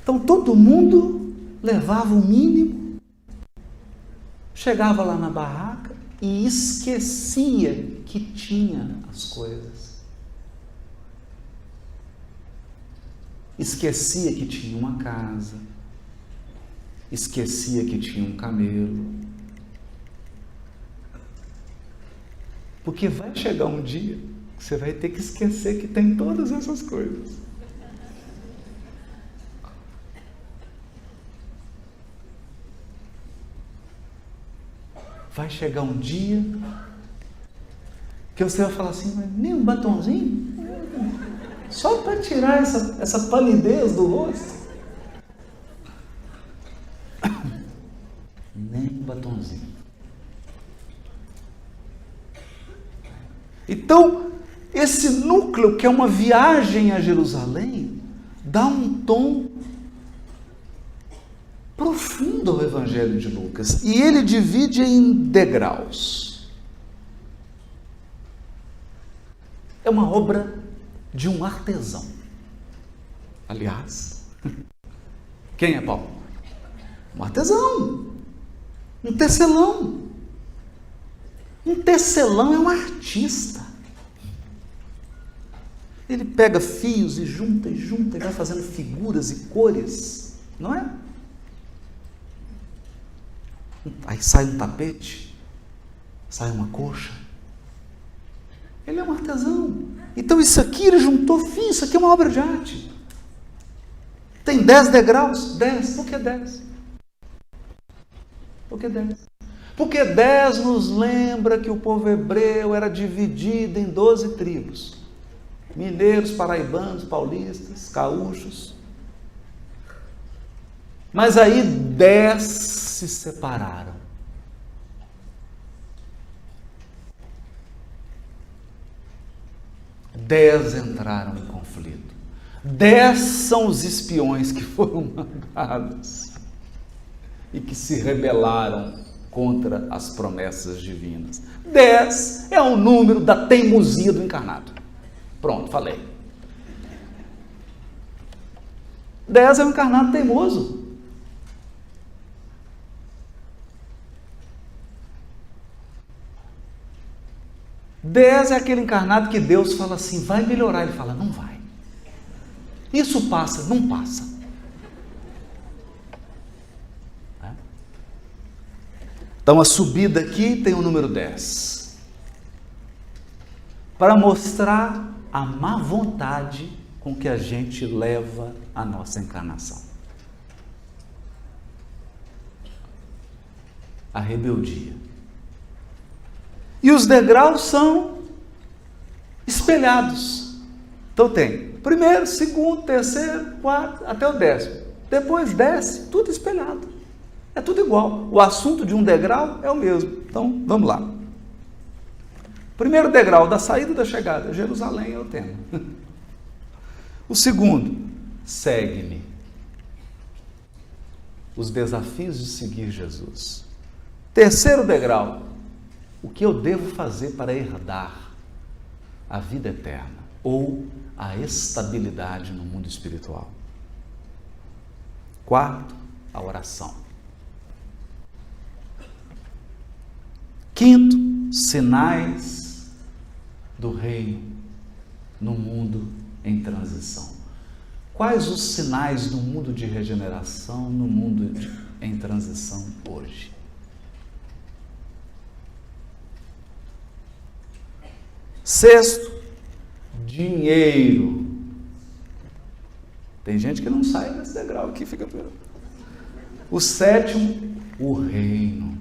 Então todo mundo levava o mínimo, chegava lá na barraca e esquecia que tinha as coisas. Esquecia que tinha uma casa, esquecia que tinha um camelo. Porque vai chegar um dia que você vai ter que esquecer que tem todas essas coisas. vai chegar um dia que você vai falar assim, mas nem um batonzinho? Só para tirar essa palidez do rosto? Nem um batonzinho. Então, esse núcleo, que é uma viagem a Jerusalém, dá um tom profundo ao Evangelho de Lucas. E ele divide em degraus. É uma obra de um artesão. Aliás, quem é Paulo? Um artesão. Um tecelão. Um tecelão é um artista. Ele pega fios e junta, e vai fazendo figuras e cores, não é? Aí sai um tapete, sai uma coxa. Ele é um artesão. Então isso aqui ele juntou fios, isso aqui é uma obra de arte. Tem 10 degraus? 10. Por que 10? Por que 10? Porque 10 nos lembra que o povo hebreu era dividido em 12 tribos. Mineiros, paraibanos, paulistas, gaúchos. Mas aí 10 se separaram. 10 entraram em conflito. 10 são os espiões que foram mandados e que se rebelaram contra as promessas divinas. 10 é o número da teimosia do encarnado. Pronto, falei. 10 é um encarnado teimoso. Dez é aquele encarnado que Deus fala assim, vai melhorar. Ele fala, não vai. Isso passa, não passa. Então a subida aqui tem o número 10. Para mostrar a má vontade com que a gente leva a nossa encarnação. A rebeldia. E os degraus são espelhados. Então tem primeiro, segundo, terceiro, quarto, até o 10º. Depois desce, tudo espelhado. É tudo igual. O assunto de um degrau é o mesmo. Então, vamos lá. Primeiro degrau, da saída e da chegada. Jerusalém é o tema. O segundo, segue-me. Os desafios de seguir Jesus. Terceiro degrau, o que eu devo fazer para herdar a vida eterna ou a estabilidade no mundo espiritual. Quarto, a oração. Quinto, sinais do reino no mundo em transição. Quais os sinais do mundo de regeneração, no mundo em transição hoje? Sexto, dinheiro. Tem gente que não sai desse degrau aqui, fica pior. O sétimo, o reino.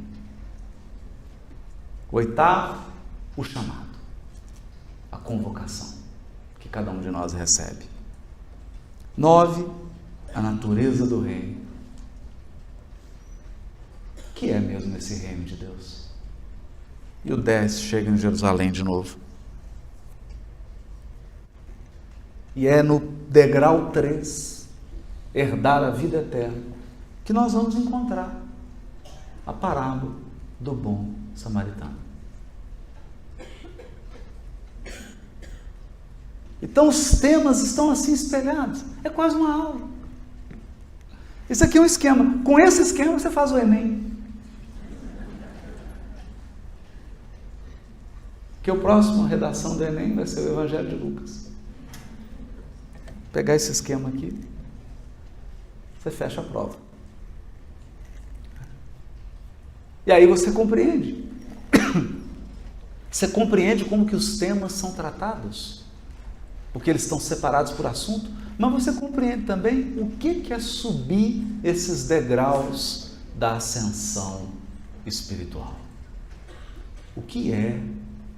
O oitavo, o chamado, a convocação que cada um de nós recebe. 9, a natureza do reino. O que é mesmo esse reino de Deus? E o 10 chega em Jerusalém de novo. E é no degrau 3, herdar a vida eterna, que nós vamos encontrar a parábola do bom samaritano. Então os temas estão assim espelhados. É quase uma aula. Isso aqui é um esquema. Com esse esquema você faz o Enem. Que o próximo redação do Enem vai ser o Evangelho de Lucas. Pegar esse esquema aqui, você fecha a prova. E aí você compreende. Você compreende como que os temas são tratados, porque eles estão separados por assunto, mas você compreende também o que é subir esses degraus da ascensão espiritual. O que é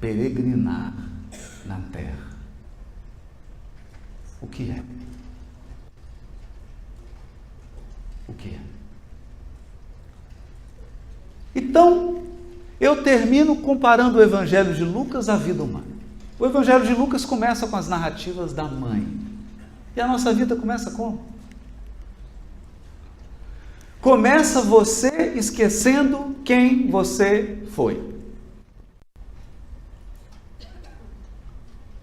peregrinar na terra? O que é? O que é? Então, eu termino comparando o Evangelho de Lucas à vida humana. O Evangelho de Lucas começa com as narrativas da mãe. E a nossa vida começa como? Começa você esquecendo quem você foi.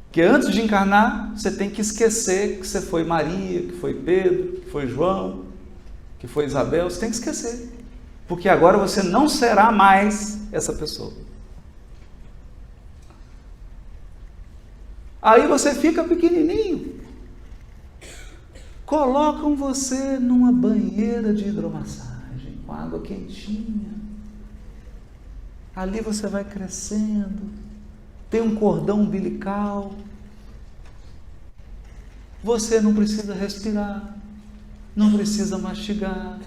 Porque antes de encarnar, você tem que esquecer que você foi Maria, que foi Pedro, que foi João, que foi Isabel. Você tem que esquecer. Porque agora você não será mais essa pessoa. Aí você fica pequenininho. Colocam você numa banheira de hidromassagem, com água quentinha. Ali você vai crescendo. Tem um cordão umbilical. Você não precisa respirar. Não precisa mastigar.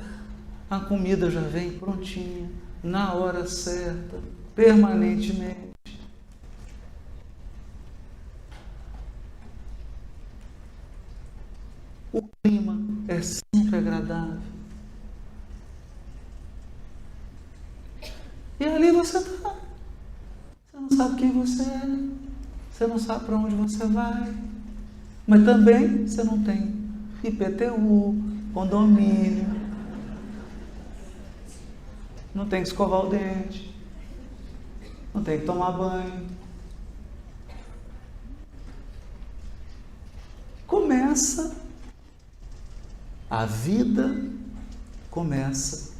A comida já vem prontinha, na hora certa, permanentemente. O clima é sempre agradável. E ali você está. Você não sabe quem você é. Você não sabe para onde você vai. Mas também você não tem IPTU, condomínio. Não tem que escovar o dente. Não tem que tomar banho. Começa. A vida começa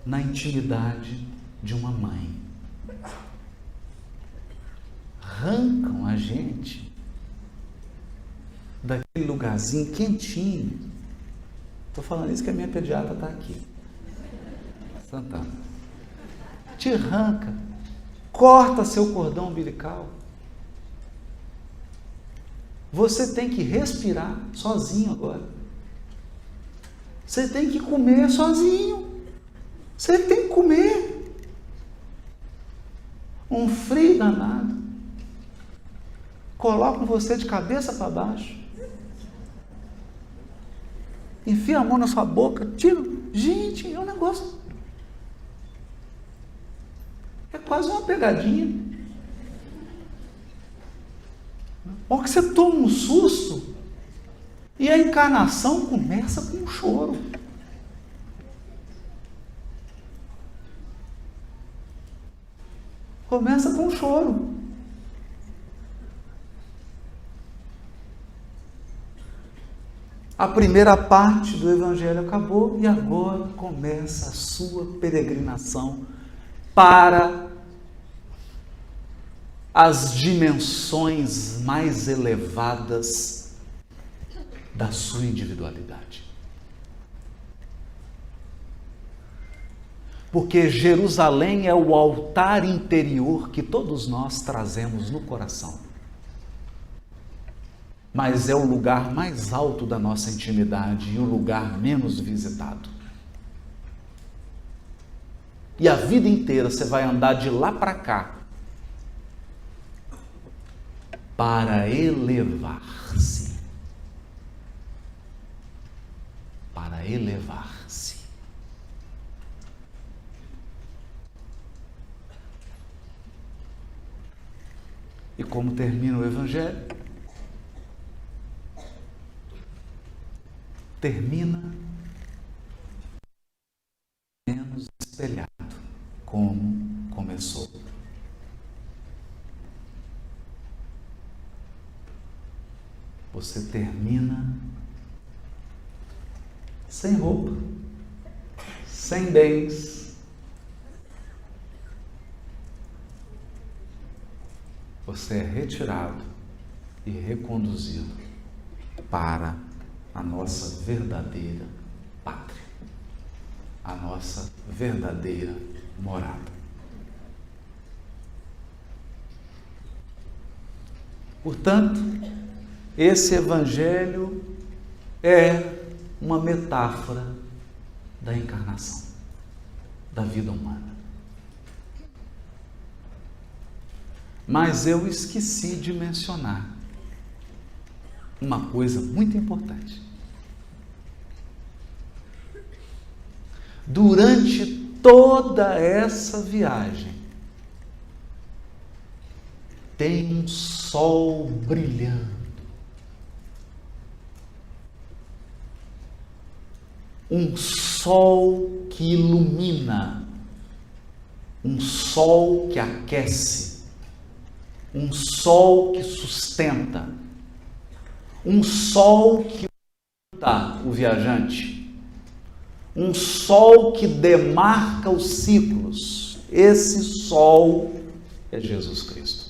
na intimidade de uma mãe. Arrancam a gente daquele lugarzinho quentinho. Estou falando isso que a minha pediatra está aqui. Santana. Te arranca, corta seu cordão umbilical. Você tem que respirar sozinho agora. Você tem que comer sozinho. Você tem que comer. Um frio danado. Colocam você de cabeça para baixo. Enfia a mão na sua boca. Tira. Gente, é um negócio. É quase uma pegadinha. Ou que você toma um susto. E a encarnação começa com um choro. Começa com um choro. A primeira parte do Evangelho acabou e agora começa a sua peregrinação para as dimensões mais elevadas da sua individualidade. Porque Jerusalém é o altar interior que todos nós trazemos no coração. Mas é o lugar mais alto da nossa intimidade e o lugar menos visitado. E a vida inteira você vai andar de lá para cá para elevar-se. Para elevar-se. E como termina o Evangelho? Termina menos espelhado como começou. Você termina sem roupa, sem bens. Você é retirado e reconduzido para a nossa verdadeira pátria, a nossa verdadeira morada. Portanto, esse Evangelho é uma metáfora da encarnação, da vida humana. Mas eu esqueci de mencionar uma coisa muito importante. Durante toda essa viagem, tem um sol brilhando. Um sol que ilumina, um sol que aquece, um sol que sustenta, um sol que orienta o viajante, um sol que demarca os ciclos. Esse sol é Jesus Cristo.